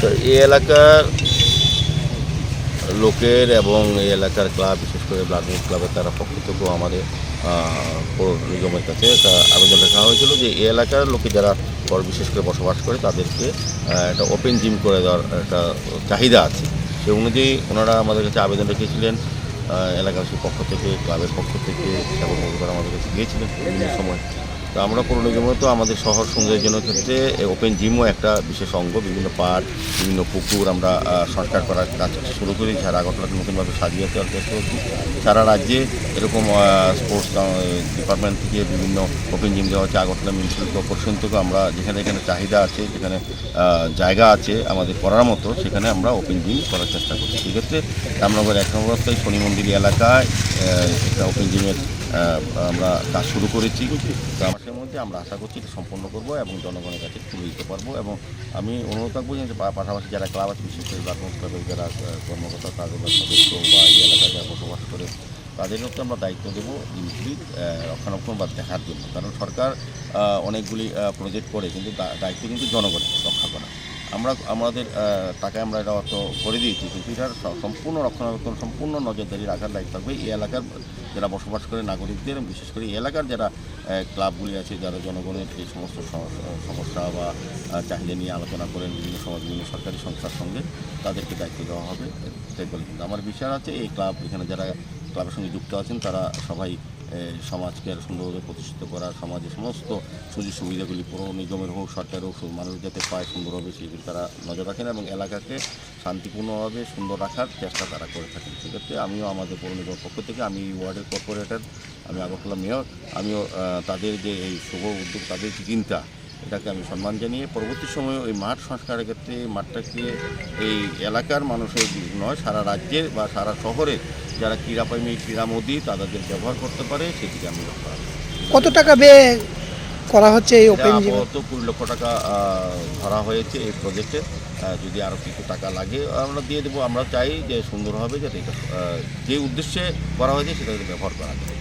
তো এই এলাকার লোকের এবং এই এলাকার ক্লাব, বিশেষ করে ব্লাড ক্লাবের তারা পক্ষ থেকেও আমাদের পৌর নিগমের কাছে একটা আবেদন রাখা হয়েছিল যে এই এলাকার লোকে যারা বিশেষ করে বসবাস করে তাদেরকে একটা ওপেন জিম করে দেওয়ার একটা চাহিদা আছে। সেই অনুযায়ী ওনারা আমাদের কাছে আবেদন রেখেছিলেন। এলাকাবাসীর পক্ষ থেকে, ক্লাবের পক্ষ থেকে সেবক মহোদয়রা আমাদের কাছে গিয়েছিলেন বিভিন্ন সময়। তো আমরা পৌর নিগমে তো আমাদের শহর সৌন্দর্যায়নের ক্ষেত্রে ওপেন জিমও একটা বিশেষ অঙ্গ। বিভিন্ন পার্ক, বিভিন্ন পুকুর আমরা সংস্কার করার কাজ শুরু করি। সারা আগরতলাকে নতুনভাবে সাজিয়ে দেওয়ার চেষ্টা করছি। সারা রাজ্যে এরকম স্পোর্টস ডিপার্টমেন্ট থেকে বিভিন্ন ওপেন জিম দেওয়া হচ্ছে। আগরতলা মিউনিসিপ্যাল কর্পোরেশন থেকে আমরা যেখানে যেখানে চাহিদা আছে, যেখানে জায়গা আছে আমাদের করার মতো, সেখানে আমরা ওপেন জিম করার চেষ্টা করছি। সেক্ষেত্রে রামনগর ১ নম্বর রাস্তায় শনি মন্দির এলাকায় একটা ওপেন জিমের আমরা কাজ শুরু করেছি। তো মাসের মধ্যে আমরা আশা করছি এটা সম্পন্ন করব এবং জনগণের কাছে তুলে দিতে পারবো। এবং আমি অনুরোধ রাখবো যে পাশাপাশি যারা ক্লাব আছে, বিশেষ করে ব্লাড ক্লাবের যারা কর্মকর্তা, তাদের সদস্য বা এই এলাকায় যারা বসবাস করে, তাদেরও তো আমরা দায়িত্ব দেবো জিনিসগুলি রক্ষণাবেক্ষণ বা দেখার জন্য। কারণ সরকার অনেকগুলি প্রজেক্ট করে, কিন্তু দায়িত্ব কিন্তু জনগণের রক্ষা করা। আমরা আমাদের টাকায় আমরা এটা অত করে দিয়েছি, কিন্তু এটার সম্পূর্ণ রক্ষণাবেক্ষণ, সম্পূর্ণ নজরদারি রাখার দায়িত্ব থাকবে এই এলাকার যারা বসবাস করে নাগরিকদের। বিশেষ করে এই এলাকার যারা ক্লাবগুলি আছে, যারা জনগণের এই সমস্ত সমস্যা বা চাহিদা নিয়ে আলোচনা করেন বিভিন্ন সময় বিভিন্ন সরকারি সংস্থার সঙ্গে, তাদেরকে দায়িত্ব দেওয়া হবে। তাই বলে কিন্তু আমার বিশ্বাস আছে এই ক্লাব, এখানে যারা ক্লাবের সঙ্গে যুক্ত আছেন তারা সবাই সমাজকে আরও সুন্দরভাবে প্রতিষ্ঠিত করার, সমাজের সমস্ত সুযোগ সুবিধাগুলি পৌর নিগমের হোক, সরকারের হোক, মানুষ যাতে পায় সুন্দরভাবে, সেগুলি তারা নজর রাখেন এবং এলাকাকে শান্তিপূর্ণভাবে সুন্দর রাখার চেষ্টা তারা করে থাকেন। সেক্ষেত্রে আমিও আমাদের পৌর নিগমের পক্ষ থেকে, আমি ওয়ার্ডের কর্পোরেটর, আমি আগরতলা মেয়র, আমিও তাদের যে এই শুভ উদ্যোগ, তাদের যে চিন্তা, এটাকে আমি সম্মান জানিয়ে পরবর্তী সময়ে ওই মাঠ সংস্কারের ক্ষেত্রে এই মাঠটাকে এই এলাকার মানুষের নয়, সারা রাজ্যের বা সারা শহরের যারা ক্রীড়াপ্রেমী, ক্রীড়ামোদী তাদের ব্যবহার করতে পারে, সেটিকে আমি লক্ষ্য রাখবো। কত টাকা ব্যয় করা হচ্ছে এই ওপেন জিম? আপাতত 20 লক্ষ টাকা ধরা হয়েছে এই প্রজেক্টে। যদি আরও কিছু টাকা লাগে আমরা দিয়ে দেবো। আমরা চাই যে সুন্দর হবে, যাতে এটা যে উদ্দেশ্যে করা হয়েছে সেটা ব্যবহার করা যায়।